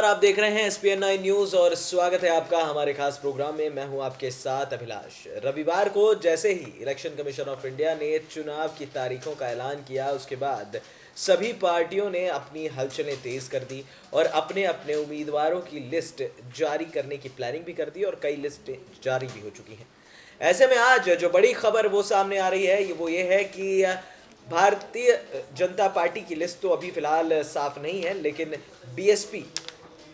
आप देख रहे हैं SPN9 न्यूज़ और स्वागत है आपका हमारे खास प्रोग्राम में। मैं हूं आपके साथ अभिलाष। रविवार को जैसे ही इलेक्शन कमीशन ऑफ इंडिया ने चुनाव की तारीखों का ऐलान किया, उसके बाद सभी पार्टियों ने अपनी हलचलें तेज़ कर दी और अपने अपने उम्मीदवारों की लिस्ट जारी करने की प्लानिंग भी कर दी और कई लिस्टें जारी भी हो चुकी हैं। ऐसे में आज जो बड़ी खबर वो सामने आ रही है वो ये है कि भारतीय जनता पार्टी की लिस्ट तो अभी फिलहाल साफ नहीं है, लेकिन बीएसपी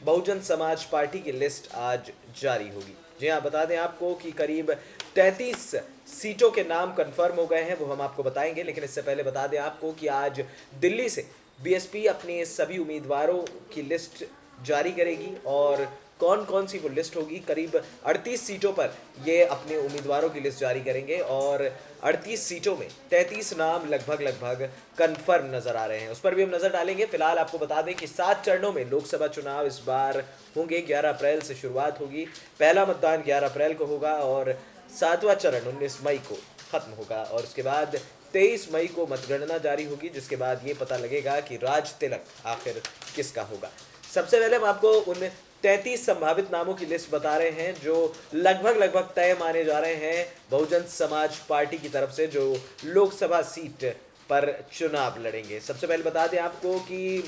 बहुजन समाज पार्टी की लिस्ट आज जारी होगी। जी हाँ, बता दें आपको कि करीब 33 सीटों के नाम कंफर्म हो गए हैं, वो हम आपको बताएंगे। लेकिन इससे पहले बता दें आपको कि आज दिल्ली से बीएसपी अपने सभी उम्मीदवारों की लिस्ट जारी करेगी और कौन कौन सी वो लिस्ट होगी। करीब 38 सीटों पर ये अपने उम्मीदवारों की लिस्ट जारी करेंगे और 38 सीटों में 33 नाम लगभग कंफर्म नजर आ रहे हैं, उस पर भी हम नजर डालेंगे। फिलहाल आपको बता दें कि 7 चरणों में लोकसभा चुनाव इस बार होंगे। 11 अप्रैल से शुरुआत होगी, पहला मतदान 11 अप्रैल को होगा और 7वां चरण 19 मई को खत्म होगा और उसके बाद 23 मई को मतगणना जारी होगी, जिसके बाद ये पता लगेगा कि राज तिलक आखिर किसका होगा। सबसे पहले हम आपको उन 33 संभावित नामों की लिस्ट बता रहे हैं जो लगभग तय माने जा रहे हैं बहुजन समाज पार्टी की तरफ से, जो लोकसभा सीट पर चुनाव लड़ेंगे। सबसे पहले बता दें आपको कि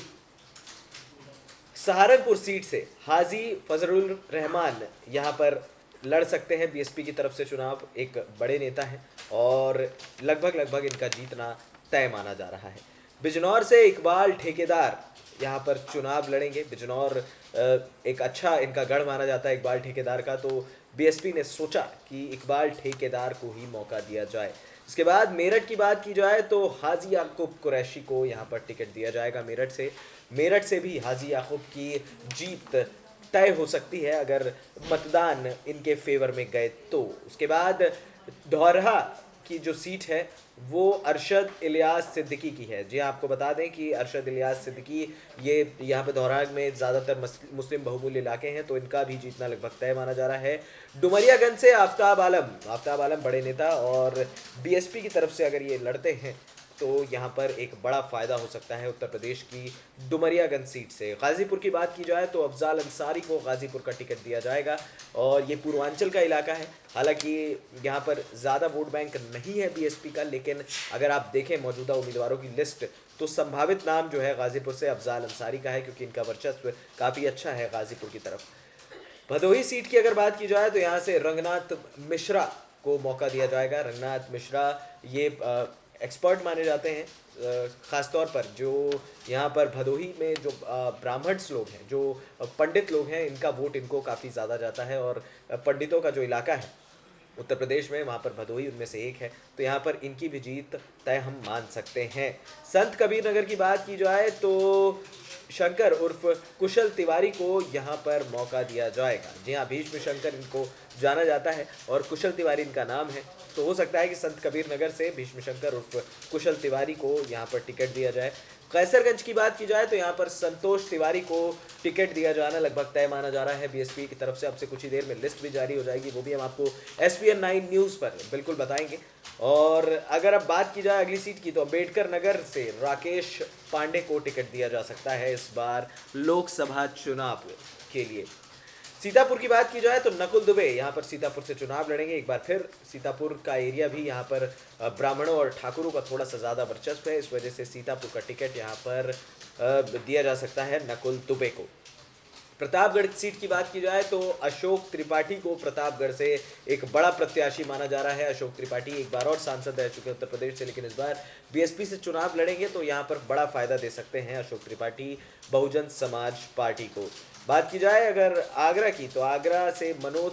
सहारनपुर सीट से हाजी फजलुर रहमान यहां पर लड़ सकते हैं बीएसपी की तरफ से चुनाव। एक बड़े नेता हैं और लगभग इनका जीतना तय माना जा रहा है। बिजनौर से इकबाल ठेकेदार यहाँ पर चुनाव लड़ेंगे। बिजनौर एक अच्छा इनका गढ़ माना जाता है इकबाल ठेकेदार का, तो बीएसपी ने सोचा कि इकबाल ठेकेदार को ही मौका दिया जाए। इसके बाद मेरठ की बात की जाए तो हाजी याकूब कुरैशी को यहाँ पर टिकट दिया जाएगा मेरठ से भी हाजी याकूब की जीत तय हो सकती है अगर मतदान इनके फेवर में गए तो। उसके बाद धौरहा की जो सीट है वो अरशद इलियास सिद्दीकी की है। जी आपको बता दें कि अरशद इलियास सिद्दीकी ये यहाँ पे धौरहा में ज़्यादातर मुस्लिम बहुमूल्य इलाके हैं, तो इनका भी जीतना लगभग तय माना जा रहा है। डुमरियागंज से आफ्ताब आलम बड़े नेता और बीएसपी की तरफ से अगर ये लड़ते हैं तो यहाँ पर एक बड़ा फ़ायदा हो सकता है उत्तर प्रदेश की डुमरियागंज सीट से। गाज़ीपुर की बात की जाए तो अफजाल अंसारी को गाज़ीपुर का टिकट दिया जाएगा और ये पूर्वांचल का इलाका है। हालांकि यहाँ पर ज़्यादा वोट बैंक नहीं है बीएसपी का, लेकिन अगर आप देखें मौजूदा उम्मीदवारों की लिस्ट तो संभावित नाम जो है गाज़ीपुर से अफजाल अंसारी का है, क्योंकि इनका वर्चस्व काफ़ी अच्छा है गाज़ीपुर की तरफ। भदोही सीट की अगर बात की जाए तो यहाँ से रंगनाथ मिश्रा को मौका दिया जाएगा। रंगनाथ मिश्रा ये एक्सपर्ट माने जाते हैं, ख़ासतौर पर जो यहाँ पर भदोही में जो ब्राह्मण्स लोग हैं, जो पंडित लोग हैं, इनका वोट इनको काफ़ी ज़्यादा जाता है और पंडितों का जो इलाका है उत्तर प्रदेश में, वहाँ पर भदोही उनमें से एक है, तो यहाँ पर इनकी भी जीत तय हम मान सकते हैं। संत कबीर नगर की बात की जाए तो शंकर उर्फ कुशल तिवारी को यहाँ पर मौका दिया जाएगा। जी हाँ, भीष्म शंकर इनको जाना जाता है और कुशल तिवारी इनका नाम है, तो हो सकता है कि संत कबीर नगर से भीष्म शंकर उर्फ कुशल तिवारी को यहाँ पर टिकट दिया जाए। कैसरगंज की बात की जाए तो यहाँ पर संतोष तिवारी को टिकट दिया जाना लगभग तय माना जा रहा है बीएसपी की तरफ से। अब से कुछ ही देर में लिस्ट भी जारी हो जाएगी, वो भी हम आपको SPN9 न्यूज़ पर बिल्कुल बताएंगे। और अगर अब बात की जाए अगली सीट की तो अम्बेडकर नगर से राकेश पांडे को टिकट दिया जा सकता है इस बार लोकसभा चुनाव के लिए। सीतापुर की बात की जाए तो नकुल दुबे यहाँ पर सीतापुर से चुनाव लड़ेंगे। एक बार फिर सीतापुर का एरिया भी यहाँ पर ब्राह्मणों और ठाकुरों का थोड़ा सा ज़्यादा वर्चस्व है, इस वजह से सीतापुर का टिकट यहाँ पर दिया जा सकता है नकुल दुबे को। प्रतापगढ़ सीट की बात की जाए तो अशोक त्रिपाठी को प्रतापगढ़ से एक बड़ा प्रत्याशी माना जा रहा है। अशोक त्रिपाठी एक बार और सांसद रह चुके हैं उत्तर प्रदेश से, लेकिन इस बार बीएसपी से चुनाव लड़ेंगे तो यहाँ पर बड़ा फायदा दे सकते हैं अशोक त्रिपाठी बहुजन समाज पार्टी को। बात की जाए अगर आगरा की तो आगरा से मनोज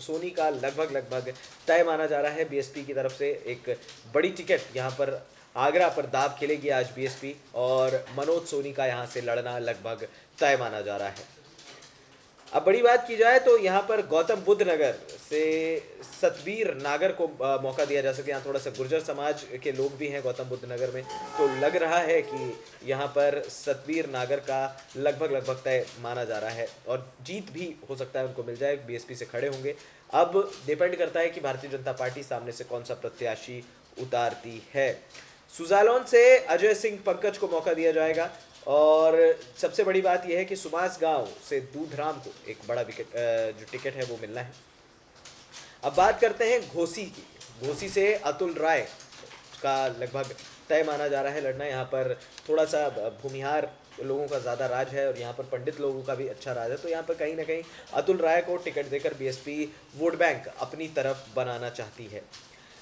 सोनी का लगभग तय माना जा रहा है बीएसपी की तरफ से। एक बड़ी टिकट यहाँ पर आगरा पर दाव खेलेगी आज बीएसपी और मनोज सोनी का यहाँ से लड़ना लगभग तय माना जा रहा है। अब बड़ी बात की जाए तो यहाँ पर गौतम बुद्ध नगर से सतबीर नागर को मौका दिया जा सके। यहाँ थोड़ा सा गुर्जर समाज के लोग भी हैं गौतम बुद्ध नगर में, तो लग रहा है कि यहाँ पर सतबीर नागर का लगभग तय माना जा रहा है और जीत भी हो सकता है उनको मिल जाए, बीएसपी से खड़े होंगे। अब डिपेंड करता है कि भारतीय जनता पार्टी सामने से कौन सा प्रत्याशी उतारती है। सुजालौन से अजय सिंह पंकज को मौका दिया जाएगा और सबसे बड़ी बात यह है कि सुमास गांव से दूधराम को एक बड़ा विकेट जो टिकट है वो मिलना है। अब बात करते हैं घोसी की। घोसी से अतुल राय का लगभग तय माना जा रहा है लड़ना। यहाँ पर थोड़ा सा भूमिहार लोगों का ज़्यादा राज है और यहाँ पर पंडित लोगों का भी अच्छा राज है, तो यहाँ पर कहीं ना कहीं अतुल राय को टिकट देकर बीएसपी वोट बैंक अपनी तरफ बनाना चाहती है।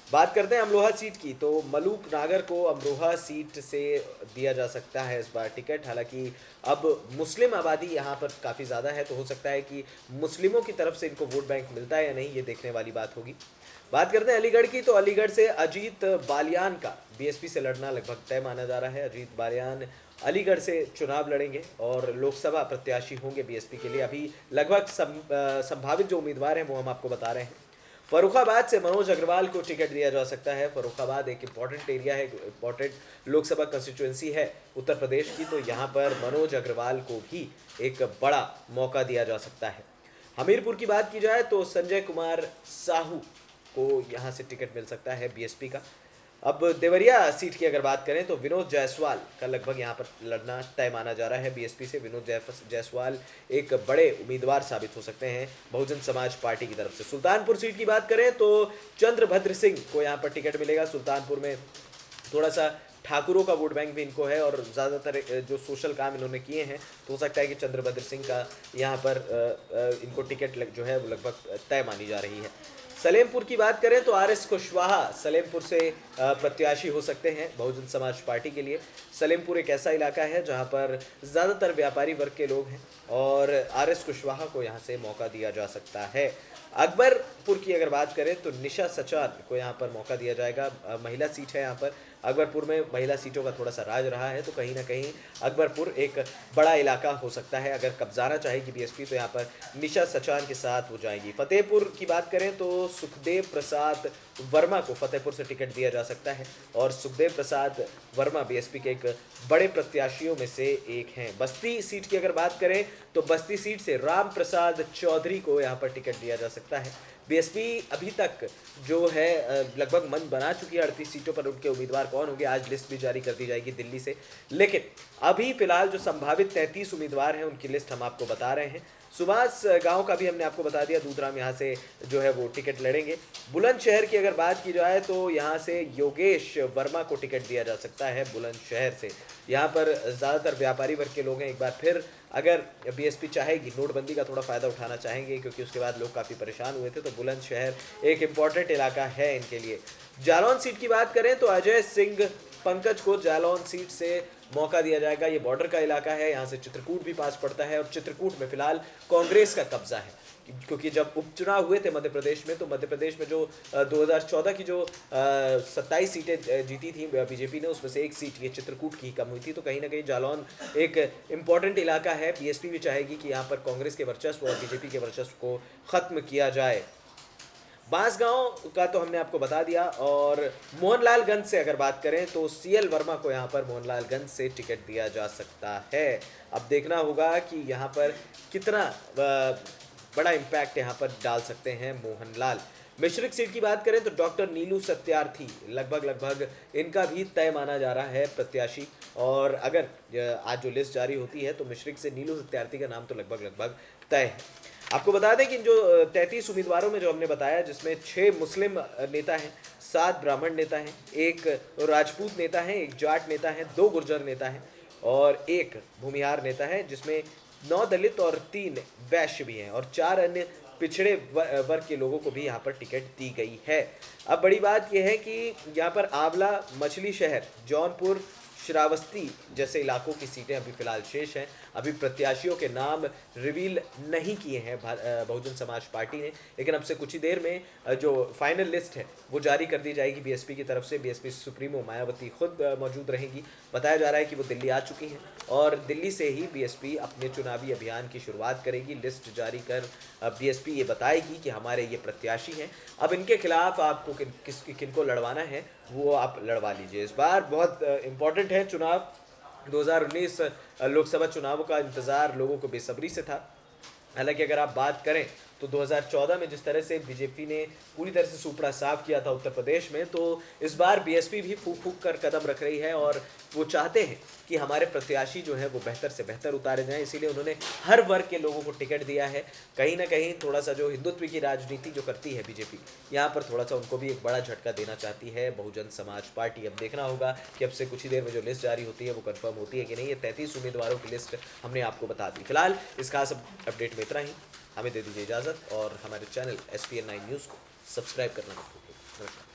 बात करते हैं अमरोहा सीट की, तो मलूक नागर को अमरोहा सीट से दिया जा सकता है इस बार टिकट। हालांकि अब मुस्लिम आबादी यहाँ पर काफ़ी ज़्यादा है, तो हो सकता है कि मुस्लिमों की तरफ से इनको वोट बैंक मिलता है या नहीं, ये देखने वाली बात होगी। बात करते हैं अलीगढ़ की, तो अलीगढ़ से अजीत बालियान का बीएसपी से लड़ना लगभग तय माना जा रहा है। अजीत बालियान अलीगढ़ से चुनाव लड़ेंगे और लोकसभा प्रत्याशी होंगे बीएसपी के लिए। अभी लगभग संभावित जो उम्मीदवार हैं वो हम आपको बता रहे हैं। फर्रुखाबाद से मनोज अग्रवाल को टिकट दिया जा सकता है। फर्रुखाबाद एक इंपॉर्टेंट एरिया है, इंपॉर्टेंट लोकसभा कंस्टिट्यूएंसी है उत्तर प्रदेश की, तो यहाँ पर मनोज अग्रवाल को भी एक बड़ा मौका दिया जा सकता है। हमीरपुर की बात की जाए तो संजय कुमार साहू को यहाँ से टिकट मिल सकता है बीएसपी का। अब देवरिया सीट की अगर बात करें तो विनोद जायसवाल का लगभग यहाँ पर लड़ना तय माना जा रहा है बीएसपी से। विनोद जायसवाल एक बड़े उम्मीदवार साबित हो सकते हैं बहुजन समाज पार्टी की तरफ से। सुल्तानपुर सीट की बात करें तो चंद्रभद्र सिंह को यहाँ पर टिकट मिलेगा। सुल्तानपुर में थोड़ा सा ठाकुरों का वोट बैंक भी इनको है और ज़्यादातर जो सोशल काम इन्होंने किए हैं, तो हो सकता है कि चंद्रभद्र सिंह का यहाँ पर इनको टिकट जो है वो लगभग तय मानी जा रही है। सलेमपुर की बात करें तो आरएस कुशवाहा सलेमपुर से प्रत्याशी हो सकते हैं बहुजन समाज पार्टी के लिए। सलेमपुर एक ऐसा इलाका है जहां पर ज़्यादातर व्यापारी वर्ग के लोग हैं और आरएस कुशवाहा को यहां से मौका दिया जा सकता है। अकबरपुर की अगर बात करें तो निशा सचार को यहाँ पर मौका दिया जाएगा। महिला सीट है यहाँ पर। अकबरपुर में महिला सीटों का थोड़ा सा राज रहा है, तो कहीं ना कहीं अकबरपुर एक बड़ा इलाका हो सकता है। अगर कब्जाना चाहेगी बीएसपी तो यहाँ पर निशा सचान के साथ वो जाएंगी। फतेहपुर की बात करें तो सुखदेव प्रसाद वर्मा को फतेहपुर से टिकट दिया जा सकता है और सुखदेव प्रसाद वर्मा बीएसपी के एक बड़े प्रत्याशियों में से एक हैं। बस्ती सीट की अगर बात करें तो बस्ती सीट से राम प्रसाद चौधरी को यहाँ पर टिकट दिया जा सकता है। बीएसपी अभी तक जो है लगभग मन बना चुकी है 38 सीटों पर उनके उम्मीदवार कौन होंगे। आज लिस्ट भी जारी कर दी जाएगी दिल्ली से, लेकिन अभी फिलहाल जो संभावित 33 उम्मीदवार हैं उनकी लिस्ट हम आपको बता रहे हैं। सुभाष गांव का भी हमने आपको बता दिया, दूधराम यहाँ से जो है वो टिकट लड़ेंगे। बुलंदशहर की अगर बात की जाए तो यहाँ से योगेश वर्मा को टिकट दिया जा सकता है बुलंदशहर से। यहाँ पर ज़्यादातर व्यापारी वर्ग के लोग हैं। एक बार फिर अगर बीएसपी चाहेगी, नोटबंदी का थोड़ा फ़ायदा उठाना चाहेंगे क्योंकि उसके बाद लोग काफ़ी परेशान हुए थे, तो बुलंदशहर एक इम्पॉर्टेंट इलाका है इनके लिए। जालौन सीट की बात करें तो अजय सिंह पंकज को जालौन सीट से मौका दिया जाएगा। ये बॉर्डर का इलाका है, यहाँ से चित्रकूट भी पास पड़ता है और चित्रकूट में फिलहाल कांग्रेस का कब्जा है क्योंकि जब उपचुनाव हुए थे मध्य प्रदेश में, तो मध्य प्रदेश में जो 2014 की जो 27 सीटें जीती थी बीजेपी ने, उसमें से एक सीट ये चित्रकूट की कम हुई थी। तो कहीं ना कहीं जालौन एक इम्पॉर्टेंट इलाका है। बीएसपी भी चाहेगी कि यहाँ पर कांग्रेस के वर्चस्व और बीजेपी के वर्चस्व को ख़त्म किया जाए। बांसगांव का तो हमने आपको बता दिया। और मोहनलालगंज से अगर बात करें तो सीएल वर्मा को यहाँ पर मोहनलालगंज से टिकट दिया जा सकता है। अब देखना होगा कि यहाँ पर कितना बड़ा इम्पैक्ट यहाँ पर डाल सकते हैं मोहनलाल। मिश्रिक सीट की बात करें तो डॉक्टर नीलू सत्यार्थी लगभग इनका भी तय माना जा रहा है प्रत्याशी। और अगर आज जो लिस्ट जारी होती है तो मिश्रिक से नीलू सत्यार्थी का नाम तो लगभग तय है। आपको बता दें कि जो 33 उम्मीदवारों में जो हमने बताया, जिसमें 6 मुस्लिम नेता हैं, 7 ब्राह्मण नेता हैं, 1 राजपूत नेता है, 1 जाट नेता है, 2 गुर्जर नेता हैं और 1 भूमिहार नेता है, जिसमें 9 दलित और 3 वैश्य भी हैं और 4 अन्य पिछड़े वर्ग के लोगों को भी यहाँ पर टिकट दी गई है। अब बड़ी बात यह है कि यहाँ पर आंवला, मछली शहर, जौनपुर, श्रावस्ती जैसे इलाकों की सीटें अभी फिलहाल शेष हैं। अभी प्रत्याशियों के नाम रिवील नहीं किए हैं बहुजन समाज पार्टी ने, लेकिन अब से कुछ ही देर में जो फाइनल लिस्ट है वो जारी कर दी जाएगी बीएसपी की तरफ से। बीएसपी सुप्रीमो मायावती खुद मौजूद रहेंगी। बताया जा रहा है कि वो दिल्ली आ चुकी हैं और दिल्ली से ही बीएसपी अपने चुनावी अभियान की शुरुआत करेगी। लिस्ट जारी कर बीएसपी ये बताएगी कि हमारे ये प्रत्याशी हैं, अब इनके खिलाफ आपको किनको लड़वाना है वो आप लड़वा लीजिए। इस बार बहुत इम्पॉर्टेंट है चुनाव। 2019 लोकसभा चुनावों का इंतज़ार लोगों को बेसब्री से था। हालांकि अगर आप बात करें तो 2014 में जिस तरह से बीजेपी ने पूरी तरह से सुपड़ा साफ किया था उत्तर प्रदेश में, तो इस बार बीएसपी भी फूक फूक कर कदम रख रही है और वो चाहते हैं कि हमारे प्रत्याशी जो है वो बेहतर से बेहतर उतारे जाएं। इसीलिए उन्होंने हर वर्ग के लोगों को टिकट दिया है। कहीं ना कहीं थोड़ा सा जो हिंदुत्व की राजनीति जो करती है बीजेपी, यहाँ पर थोड़ा सा उनको भी एक बड़ा झटका देना चाहती है बहुजन समाज पार्टी। अब देखना होगा कि अब से कुछ ही देर में जो लिस्ट जारी होती है वो कंफर्म होती है कि नहीं। ये 33 उम्मीदवारों की लिस्ट हमने आपको बता दी। फिलहाल इस खास अपडेट में इतना ही। हमें दे दीजिए इजाज़त और हमारे चैनल SPN9 न्यूज़ को सब्सक्राइब करना मत भूलिए। नमस्कार।